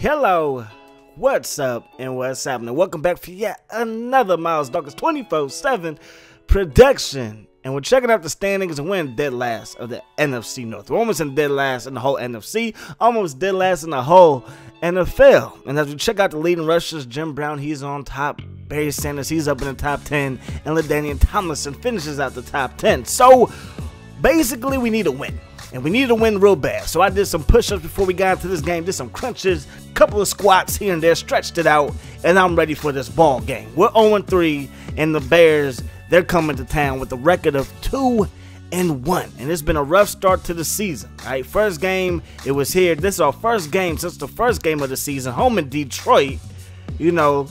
Hello, what's up and what's happening? Welcome back for yet another Miles Darkest 24/7 production. And we're checking out the standings, and we're in dead last of the NFC North. We're almost in dead last in the whole NFC, almost dead last in the whole NFL. And as we check out the leading rushers, Jim Brown, he's on top. Barry Sanders, he's up in the top 10. And LaDainian Tomlinson finishes out the top 10. So basically, we need a win. And we needed to win real bad. So I did some push-ups before we got into this game, did some crunches, couple of squats here and there, stretched it out, and I'm ready for this ball game. We're 0-3, and the Bears, they're coming to town with a record of 2-1. And it's been a rough start to the season. All right, first game, it was here. This is our first game since the first game of the season, home in Detroit, you know.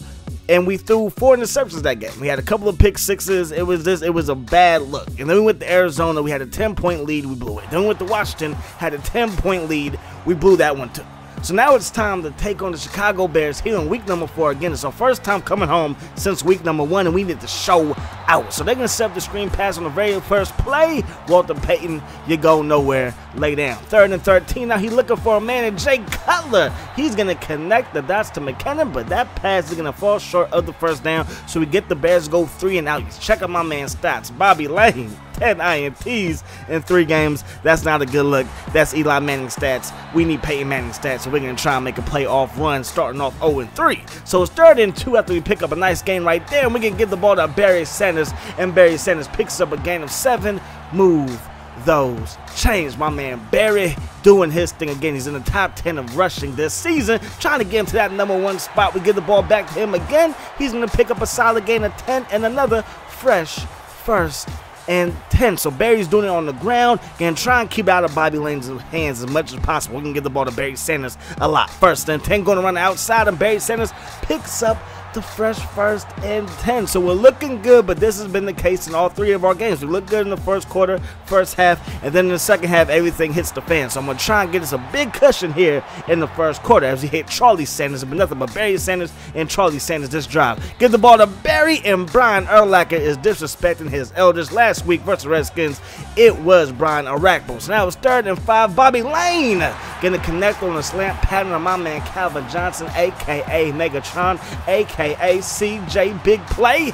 And we threw 4 interceptions that game. We had a couple of pick sixes. It was a bad look. And then we went to Arizona. We had a 10-point lead. We blew it. Then we went to Washington. Had a 10-point lead. We blew that one too. So now it's time to take on the Chicago Bears here in week number 4. Again, it's our first time coming home since week number 1, and we need to show out. So they're going to set up the screen pass on the very first play. Walter Payton, you go nowhere. Lay down. 3rd and 13. Now he's looking for a man, and Jay Cutler. He's going to connect the dots to McKinnon, but that pass is going to fall short of the first down. So we get the Bears go 3 and out. Check out my man's stats. Bobby Lane, 10 INTs in 3 games. That's not a good look. That's Eli Manning stats. We need Peyton Manning stats, so we're going to try and make a playoff run starting off 0-3. So it's 3rd and 2 after we pick up a nice gain right there, and we can give the ball to Barry Sanders, and Barry Sanders picks up a gain of 7. Move those chains. My man Barry doing his thing again. He's in the top 10 of rushing this season, trying to get into that #1 spot. We give the ball back to him again. He's going to pick up a solid gain of 10 and another fresh 1st and 10. So Barry's doing it on the ground. Gonna try and keep it out of Bobby Lane's hands as much as possible. We can get the ball to Barry Sanders a lot. 1st and 10, going to run outside, and Barry Sanders picks up the fresh 1st and 10. So we're looking good, but this has been the case in all 3 of our games. We look good in the first quarter, first half, and then in the second half, everything hits the fan. So I'm going to try and get us a big cushion here in the first quarter as we hit Charlie Sanders, but nothing but Barry Sanders and Charlie Sanders this drive. Give the ball to Barry, and Brian Urlacher is disrespecting his elders. Last week versus Redskins, it was Brian Urlacher. So now it's 3rd and 5. Bobby Lane going to connect on a slant pattern on my man Calvin Johnson, a.k.a. Megatron, a.k.a. CJ Big Play,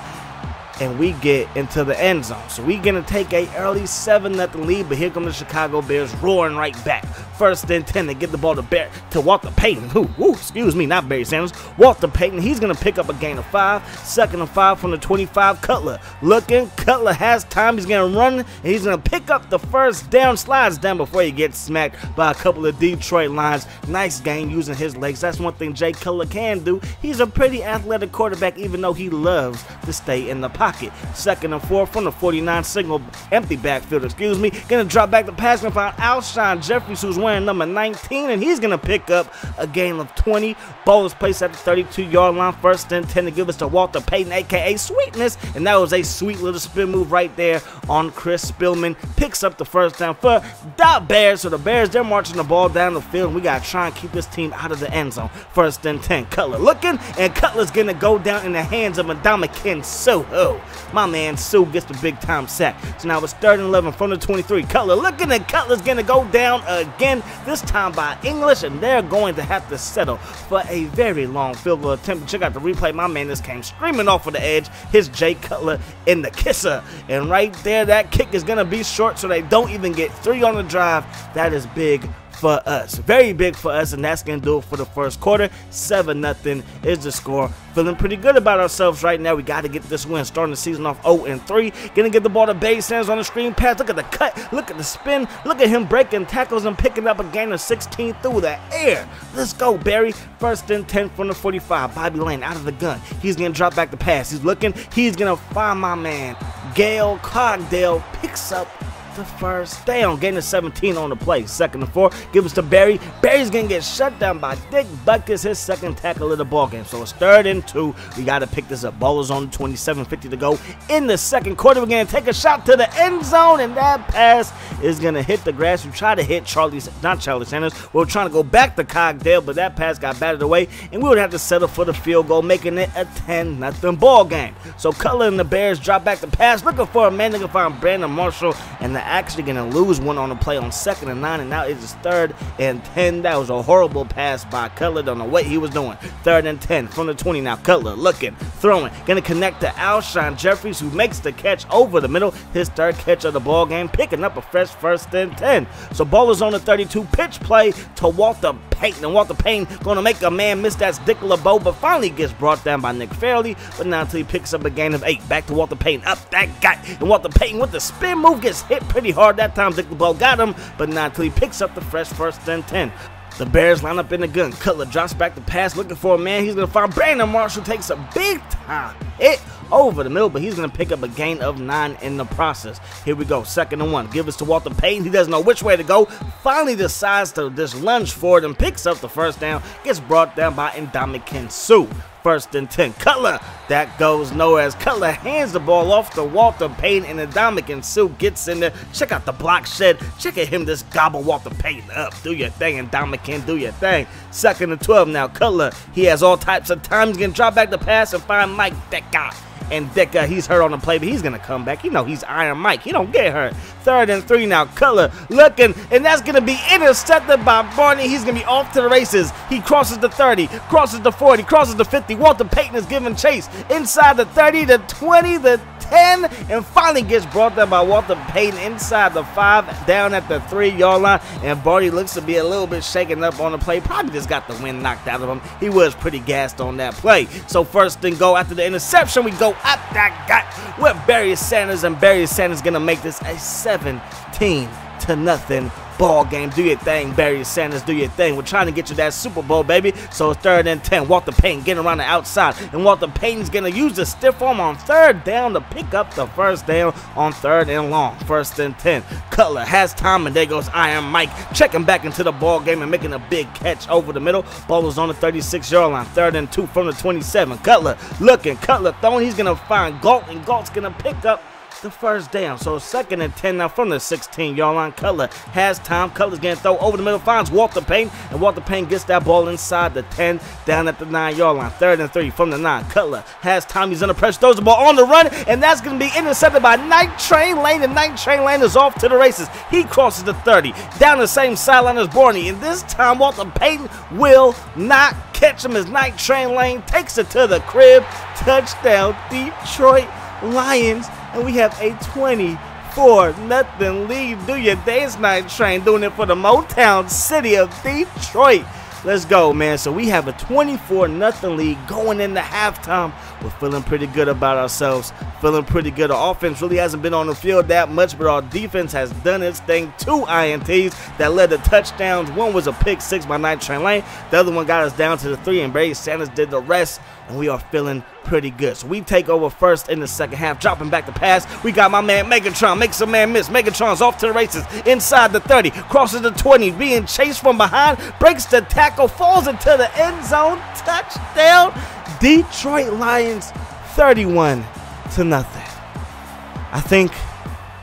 and we get into the end zone. So we're going to take a early 7-0 lead, but here come the Chicago Bears roaring right back. 1st and 10, to get the ball to Walter Payton. Excuse me, not Barry Sanders. Walter Payton, he's going to pick up a gain of 5. 2nd and 5 from the 25. Cutler looking. Cutler has time. He's going to run, and he's going to pick up the first down. Slides down before he gets smacked by a couple of Detroit lines. Nice gain using his legs. That's one thing Jay Cutler can do. He's a pretty athletic quarterback, even though he loves to stay in the pocket. 2nd and 4 from the 49, single empty backfield, Gonna drop back the pass and find Alshon Jeffries, who's wearing number 19, and he's gonna pick up a gain of 20. Ball is placed at the 32-yard line. 1st and 10 to give us to Walter Payton, aka Sweetness, and that was a sweet little spin move right there on Chris Spillman. Picks up the 1st down for the Bears. So the Bears, they're marching the ball down the field, and we gotta try and keep this team out of the end zone. 1st and 10. Cutler looking, and Cutler's gonna go down in the hands of Ndamukong Suh. My man Sue gets the big time sack. So now it's 3rd and 11 from the 23. Cutler looking, and Cutler's going to go down again, this time by English, and they're going to have to settle for a very long field goal attempt. Check out the replay. My man just came screaming off of the edge. His Jay Cutler in the kisser. And right there, that kick is going to be short, so they don't even get 3 on the drive. That is big for us, very big for us, and that's gonna do it for the first quarter. 7-0 is the score. Feeling pretty good about ourselves right now. We got to get this win, starting the season off 0-3. Gonna get the ball to Barry Sanders on the screen pass. Look at the cut, look at the spin, look at him breaking tackles and picking up a gain of 16 through the air. Let's go, Barry. 1st and 10 from the 45. Bobby Lane out of the gun. He's gonna drop back the pass. He's looking. He's gonna find my man Gail Cogdale. Picks up the 1st down, getting 17 on the play. 2nd and 4, give us to Barry. Barry's gonna get shut down by Dick Butkus, his 2nd tackle of the ball game. So it's 3rd and 2. We gotta pick this up. Ball is on 27:50 to go in the second quarter. We're gonna take a shot to the end zone, and that pass is gonna hit the grass. We try to hit Charlie Sanders. We're trying to go back to Cogdale, but that pass got batted away, and we would have to settle for the field goal, making it a 10-0 ball game. So Cutler and the Bears drop back the pass, looking for a man. They can find Brandon Marshall, and the actually going to lose one on the play on 2nd and 9, and now it is 3rd and 10. That was a horrible pass by Cutler. Don't know what he was doing. 3rd and 10 from the 20 now. Cutler looking, throwing, going to connect to Alshon Jeffries, who makes the catch over the middle. His 3rd catch of the ball game, picking up a fresh 1st and 10. So ball is on the 32. Pitch play to Walter Payton, and Walter Payton going to make a man miss that Dick LeBeau, but finally gets brought down by Nick Fairley. But not until he picks up a gain of 8. Back to Walter Payton, up that guy, and Walter Payton with the spin move gets hit pretty hard that time. Dick LeBeau got him, but not until he picks up the fresh 1st and 10. The Bears line up in the gun. Cutler drops back the pass, looking for a man. He's going to find Brandon Marshall, takes a big time hit over the middle, but he's going to pick up a gain of 9 in the process. Here we go, 2nd and 1. Give us to Walter Payton. He doesn't know which way to go. Finally decides to just lunge forward and picks up the 1st down. Gets brought down by Ndamukong Suh. 1st and 10. Cutler, that goes nowhere as Cutler hands the ball off to Walter Payton, and Ndamukong Suh gets in there. Check out the block shed. Check at him just gobble Walter Payton up. Do your thing, Ndamukong, do your thing. 2nd and 12 now. Cutler, he has all types of time. He's going to drop back the pass and find Mike Decker. And Decker, he's hurt on the play, but he's going to come back. You know he's Iron Mike. He don't get hurt. 3rd and 3 now. Cutler looking, and that's going to be intercepted by Barney. He's going to be off to the races. He crosses the 30, crosses the 40, crosses the 50. Walter Payton is giving chase inside the 30, the 20, the 10, and finally gets brought down by Walter Payton inside the 5, down at the 3-yard line. And Barney looks to be a little bit shaken up on the play. Probably just got the wind knocked out of him. He was pretty gassed on that play. So 1st and goal after the interception, we go up that gut with Barry Sanders, and Barry Sanders gonna make this a 17-0 ball game. Do your thing, Barry Sanders, do your thing. We're trying to get you that Super Bowl, baby. So it's 3rd and 10. Walter Payton getting around the outside, and Walter Payton's going to use the stiff arm on 3rd down to pick up the 1st down on 3rd and long. 1st and 10. Cutler has time, and there goes Iron Mike checking back into the ball game and making a big catch over the middle. Ball is on the 36-yard line. 3rd and 2 from the 27. Cutler looking, Cutler throwing. He's going to find Galt, and Galt's going to pick up the 1st down. So 2nd and 10 now from the 16-yard line. Cutler has time. Cutler's going to throw over the middle, finds Walter Payton, and Walter Payton gets that ball inside the 10, down at the 9-yard line. 3rd and 3 from the 9. Cutler has time. He's under pressure, throws the ball on the run, and that's going to be intercepted by Night Train Lane, and Night Train Lane is off to the races. He crosses the 30, down the same sideline as Barney, and this time Walter Payton will not catch him as Night Train Lane takes it to the crib. Touchdown, Detroit Lions. And we have a 24-0 lead. Do your dance, Night Train, doing it for the Motown City of Detroit. Let's go, man. So we have a 24-0 lead going into halftime. We're feeling pretty good about ourselves. Feeling pretty good. Our offense really hasn't been on the field that much, but our defense has done its thing. 2 INTs that led to touchdowns. One was a pick 6 by Night Train Lane. The other one got us down to the 3, and Barry Sanders did the rest. And we are feeling pretty good. So we take over first in the second half, dropping back the pass. We got my man Megatron, makes a man miss. Megatron's off to the races, inside the 30, crosses the 20, being chased from behind, breaks the tackle, falls into the end zone. Touchdown, Detroit Lions, 31-0. I think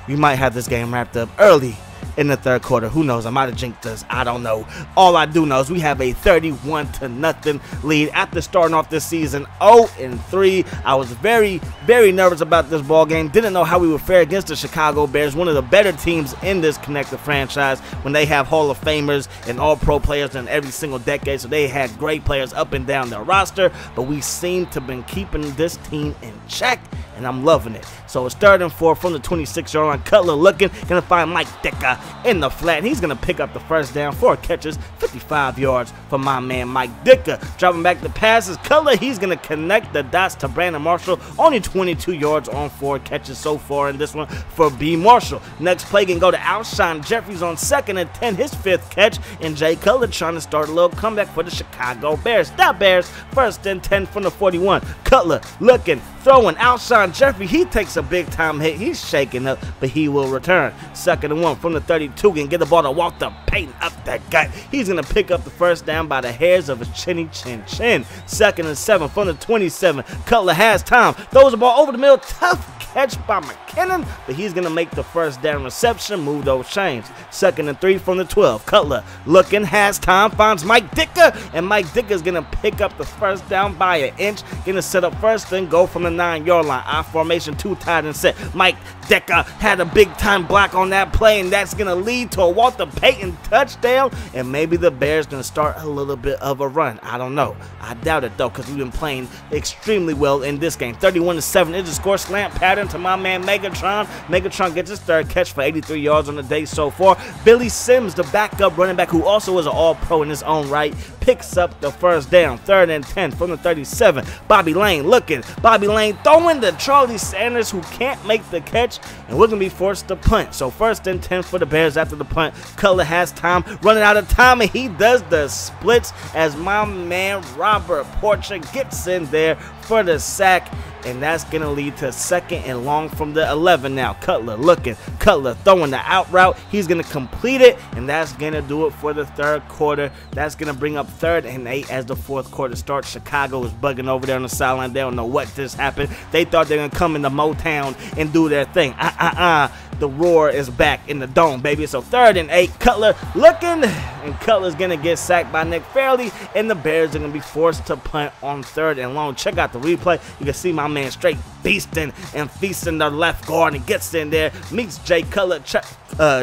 we might have this game wrapped up early in the 3rd quarter. Who knows? I might have jinxed us. I don't know. All I do know is we have a 31-0 lead after starting off this season 0-3. I was very, very nervous about this ball game. Didn't know how we would fare against the Chicago Bears, one of the better teams in this connected franchise, when they have Hall of Famers and All-Pro players in every single decade. So they had great players up and down their roster, but we seem to have been keeping this team in check, and I'm loving it. So it's 3rd and 4 from the 26-yard line. Cutler looking, gonna find Mike Decker in the flat. He's gonna pick up the 1st down, 4 catches, 55 yards for my man Mike Decker. Dropping back the passes, Cutler, he's gonna connect the dots to Brandon Marshall. Only 22 yards on 4 catches so far in this one for B. Marshall. Next play can go to Alshon Jeffries on 2nd and 10, his 5th catch, and Jay Cutler trying to start a little comeback for the Chicago Bears. That Bears, 1st and 10 from the 41. Cutler looking, throwing. Alshon Jeffries, he takes a big time hit. He's shaking up, but he will return. 2nd and 1 from the 32, can get the ball to Walter Payton up that gut. He's going to pick up the 1st down by the hairs of his chinny chin chin. 2nd and 7 from the 27. Cutler has time, throws the ball over the middle. Tough catch by McKinney. McKinnon, but he's going to make the first down reception, move those chains. 2nd and 3 from the 12. Cutler looking, has time, finds Mike Dicker, and Mike Dicker is going to pick up the first down by an inch. Going to set up first and go from the 9-yard line. I formation, 2 tight and set. Mike Dicker had a big-time block on that play, and that's going to lead to a Walter Payton touchdown, and maybe the Bears going to start a little bit of a run. I don't know. I doubt it, though, because we've been playing extremely well in this game. 31-7 is the score. Slant pattern to my man Megatron. Megatron gets his 3rd catch for 83 yards on the day so far. Billy Sims, the backup running back, who also was an all-pro in his own right, picks up the first down. 3rd and 10 from the 37. Bobby Lane looking. Bobby Lane throwing to Charlie Sanders, who can't make the catch, and we're going to be forced to punt. So 1st and 10 for the Bears after the punt. Cutler has time, running out of time, and he does the splits as my man Robert Porcher gets in there for the sack, and that's going to lead to 2nd and long from the 11 now. Cutler looking, Cutler throwing the out route. He's going to complete it, and that's going to do it for the 3rd quarter. That's going to bring up 3rd and 8 as the 4th quarter starts. Chicago is bugging over there on the sideline. They don't know what just happened. They thought they were going to come into Motown and do their thing. The roar is back in the dome, baby. So 3rd and 8, Cutler looking, and Cutler's going to get sacked by Nick Fairley, and the Bears are going to be forced to punt on 3rd and long. Check out the replay. You can see my man straight beasting and feasting the left guard, and gets in there, meets Jay Cutler.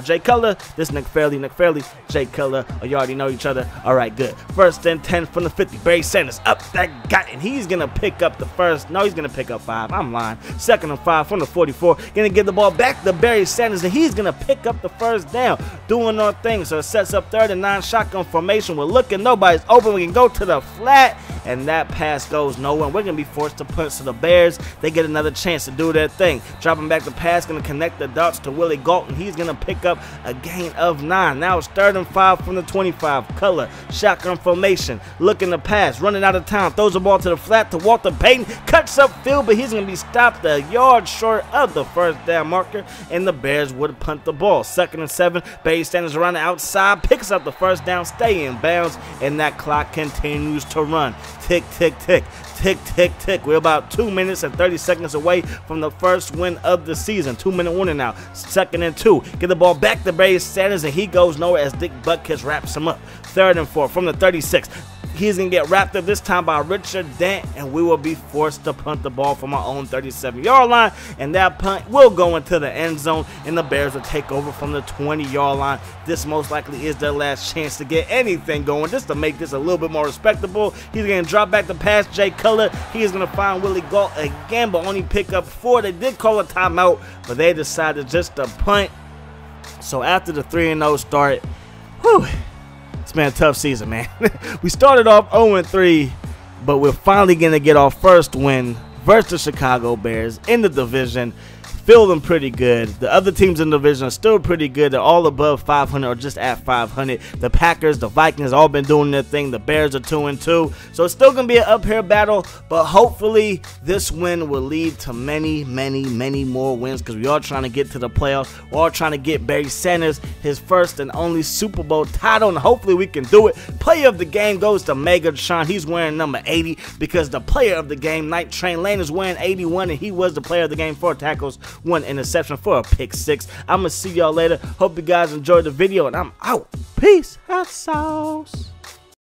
Jay Cutler, this Nick Fairley, Jay Cutler. Oh, you already know each other. All right, good. 1st and 10 from the 50. Barry Sanders up that guy, and he's going to pick up the first. No, he's going to pick up 5. I'm lying. 2nd and 5 from the 44. Going to give the ball back to Barry Sanders, and he's going to pick up the first down, doing our thing. So it sets up 3rd and 9 shotgun formation. We're looking. Nobody's open. We can go to the flat, and that pass goes nowhere. We're going to be forced to punt. So the Bears, they get another chance to do their thing. Dropping back the pass, going to connect the dots to Willie Galton. He's going to pick up a gain of 9. Now it's 3rd and 5 from the 25. Cutler, shotgun formation, looking to pass, running out of time, throws the ball to the flat to Walter Payton, cuts up field, but he's going to be stopped a yard short of the first down marker, and the Bears would punt the ball. 2nd and 7, Barry Sanders around the outside, picks up the first down, stay in bounds, and that clock continues to run. Tick, tick, tick. Tick, tick, tick. We're about 2 minutes and 30 seconds away from the first win of the season. 2-minute warning now. 2nd and 2. Get the ball back to Barry Sanders, and he goes nowhere as Dick Butkus wraps him up. 3rd and 4 from the 36. He's going to get wrapped up this time by Richard Dent, and we will be forced to punt the ball from our own 37-yard line, and that punt will go into the end zone, and the Bears will take over from the 20-yard line. This most likely is their last chance to get anything going, just to make this a little bit more respectable. He's going to drop back the pass, Jay Cutler. He is going to find Willie Galt again, but only pick up 4. They did call a timeout, but they decided just to punt. So after the 3-0 start, whew, it's been a tough season, man. We started off 0-3, but we're finally going to get our first win versus the Chicago Bears in the division. Feeling pretty good. The other teams in the division are still pretty good. They're all above 500 or just at 500. The Packers, the Vikings, all been doing their thing. The Bears are 2-2. So it's still going to be an uphill battle, but hopefully this win will lead to many, many, many more wins, because we are trying to get to the playoffs. We're all trying to get Barry Sanders his first and only Super Bowl title, and hopefully we can do it. Player of the game goes to Megatron. He's wearing number 80 because the player of the game, Night Train Lane, is wearing 81, and he was the player of the game, 4 tackles, 1 interception for a pick 6. I'm going to see y'all later. Hope you guys enjoyed the video, and I'm out. Peace. Hot sauce.